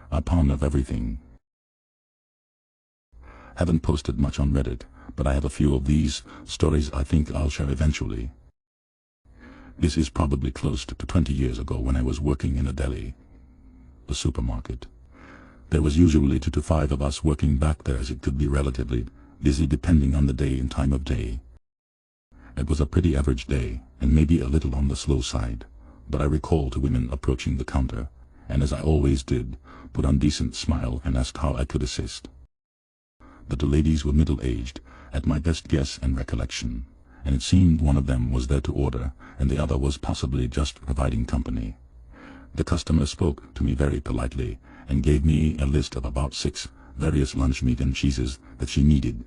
A pound of everything. Haven't posted much on Reddit, but I have a few of these stories I think I'll share eventually. This is probably close to 20 years ago when I was working in a deli, a supermarket. There was usually 2 to 5 of us working back there, as it could be relatively busy depending on the day and time of day. It was a pretty average day, and maybe a little on the slow side, but I recall 2 women approaching the counter, and as I always did, put on a decent smile and asked how I could assist. The 2 ladies were middle-aged, at my best guess and recollection, and it seemed one of them was there to order, and the other was possibly just providing company. The customer spoke to me very politely, and gave me a list of about 6 various lunch meat and cheeses that she needed,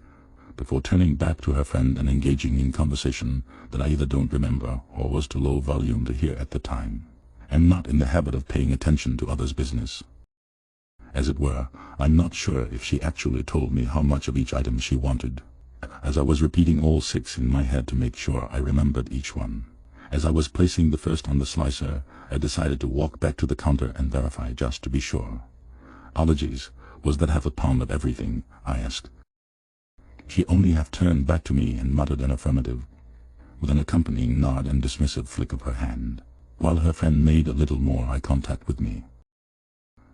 before turning back to her friend and engaging in conversation that I either don't remember or was too low volume to hear at the time. I'm not in the habit of paying attention to others' business. As it were, I'm not sure if she actually told me how much of each item she wanted, as I was repeating all 6 in my head to make sure I remembered each one. As I was placing the first on the slicer, I decided to walk back to the counter and verify just to be sure. "Apologies, was that half a pound of everything?" I asked. She only half turned back to me and muttered an affirmative, with an accompanying nod and dismissive flick of her hand, while her friend made a little more eye contact with me.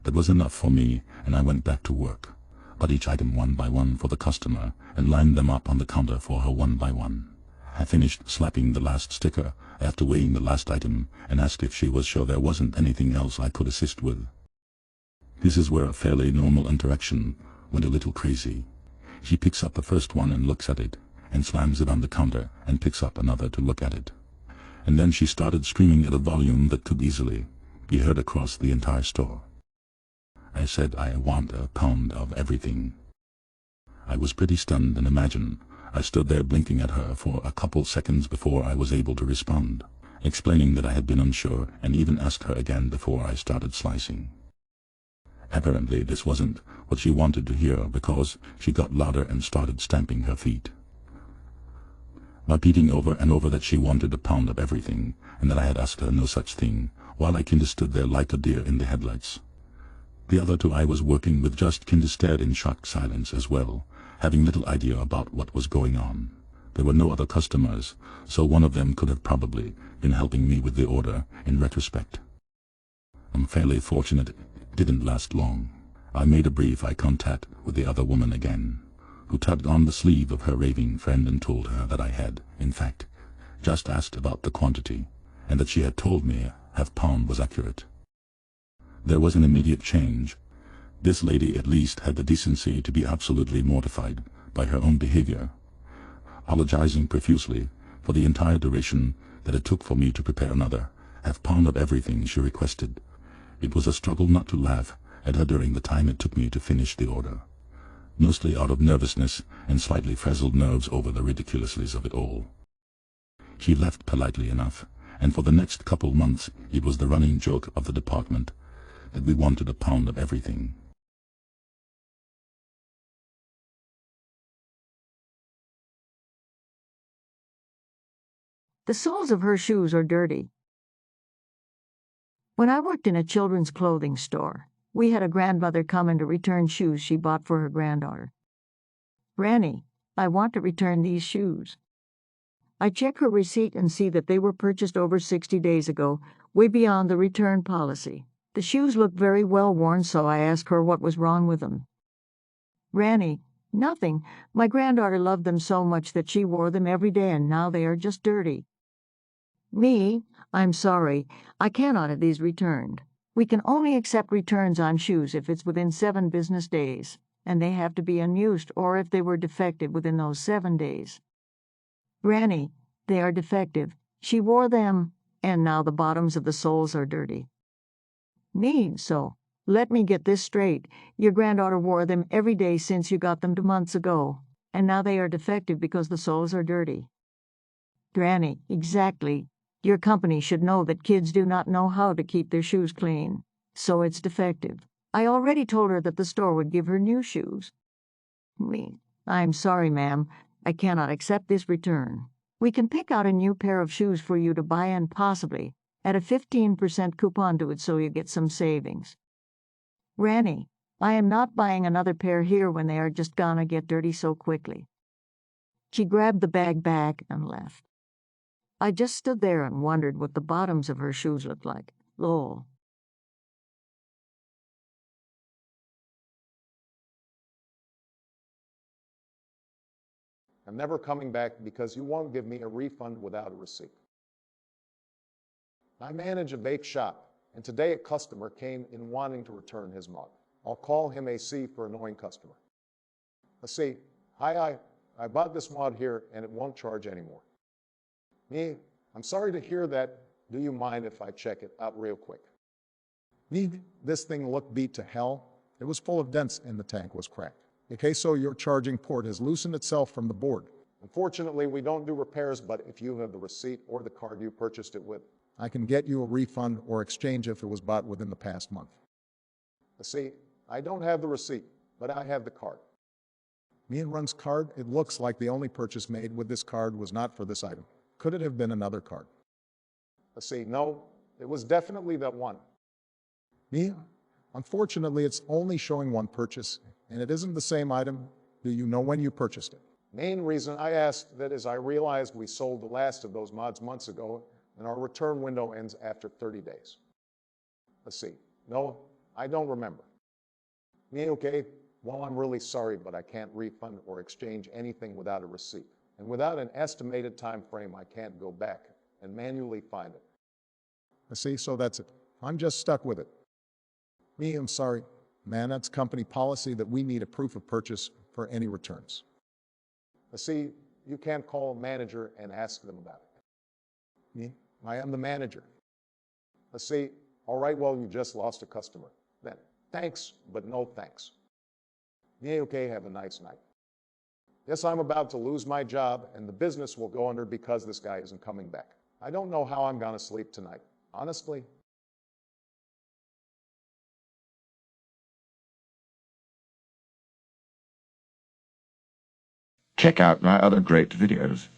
That was enough for me, and I went back to work, got each item one by one for the customer, and lined them up on the counter for her one by one. I finished slapping the last sticker after weighing the last item, and asked if she was sure there wasn't anything else I could assist with. This is where a fairly normal interaction went a little crazy. She picks up the first one and looks at it, and slams it on the counter and picks up another to look at it. And then she started screaming at a volume that could easily be heard across the entire store. I said, "I want a pound of everything." I was pretty stunned, and imagine I stood there blinking at her for a couple seconds before I was able to respond, explaining that I had been unsure, and even asked her again before I started slicing. Apparently this wasn't what she wanted to hear, because she got louder and started stamping her feet, repeating over and over that she wanted a pound of everything, and that I had asked her no such thing, while I kinda stood there like a deer in the headlights. The other 2 I was working with just kinda stared in shocked silence as well, having little idea about what was going on. There were no other customers, so one of them could have probably been helping me with the order in retrospect. I'm fairly fortunate it didn't last long. I made a brief eye contact with the other woman again, who tugged on the sleeve of her raving friend and told her that I had, in fact, just asked about the quantity, and that she had told me half pound was accurate. There was an immediate change. This lady at least had the decency to be absolutely mortified by her own behavior, apologizing profusely for the entire duration that it took for me to prepare another half pound of everything she requested. It was a struggle not to laugh at her during the time it took me to finish the order, mostly out of nervousness and slightly frazzled nerves over the ridiculousness of it all. She left politely enough, and for the next couple months it was the running joke of the department that we wanted a pound of everything. The soles of her shoes are dirty. When I worked in a children's clothing store, we had a grandmother come in to return shoes she bought for her granddaughter. "Granny, I want to return these shoes." I check her receipt and see that they were purchased over 60 days ago, way beyond the return policy. The shoes look very well worn, so I ask her what was wrong with them. "Granny, nothing. My granddaughter loved them so much that she wore them every day, and now they are just dirty." "Me, I'm sorry. I cannot have these returned. We can only accept returns on shoes if it's within 7 business days, and they have to be unused or if they were defective within those 7 days." "Granny, they are defective. She wore them, and now the bottoms of the soles are dirty." "Me, so let me get this straight. Your granddaughter wore them every day since you got them 2 months ago, and now they are defective because the soles are dirty." "Granny, exactly. Your company should know that kids do not know how to keep their shoes clean, so it's defective. I already told her that the store would give her new shoes." "Me, I'm sorry, ma'am. I cannot accept this return. We can pick out a new pair of shoes for you to buy and possibly add a 15% coupon to it so you get some savings." Granny, I am not buying another pair here when they are just gonna get dirty so quickly. She grabbed the bag back and left. I just stood there and wondered what the bottoms of her shoes looked like. Lol. I'm never coming back because you won't give me a refund without a receipt. I manage a bake shop, and today a customer came in wanting to return his mug. I'll call him a C for annoying customer. A C, hi, I bought this mug here and it won't charge anymore. Me, I'm sorry to hear that. Do you mind if I check it out real quick? Me, this thing looked beat to hell. It was full of dents and the tank was cracked. Okay, so your charging port has loosened itself from the board. Unfortunately, we don't do repairs, but if you have the receipt or the card you purchased it with, I can get you a refund or exchange if it was bought within the past month. See, I don't have the receipt, but I have the card. Me and Run's card, it looks like the only purchase made with this card was not for this item. Could it have been another card? See, no, it was definitely that one. Me, unfortunately, it's only showing one purchase, and it isn't the same item. Do you know when you purchased it? Main reason I asked that is I realized we sold the last of those mods months ago, and our return window ends after 30 days. Let's see. No, I don't remember. Me, okay, well, I'm really sorry, but I can't refund or exchange anything without a receipt. And without an estimated time frame, I can't go back and manually find it. See, so that's it. I'm just stuck with it. Me, I'm sorry. Man, that's company policy that we need a proof of purchase for any returns. See, you can't call a manager and ask them about it. Me, I am the manager. See, all right, well, you just lost a customer. Then, thanks, but no thanks. Me, okay, have a nice night. Yes, I'm about to lose my job, and the business will go under because this guy isn't coming back. I don't know how I'm gonna sleep tonight. Honestly. Check out my other great videos.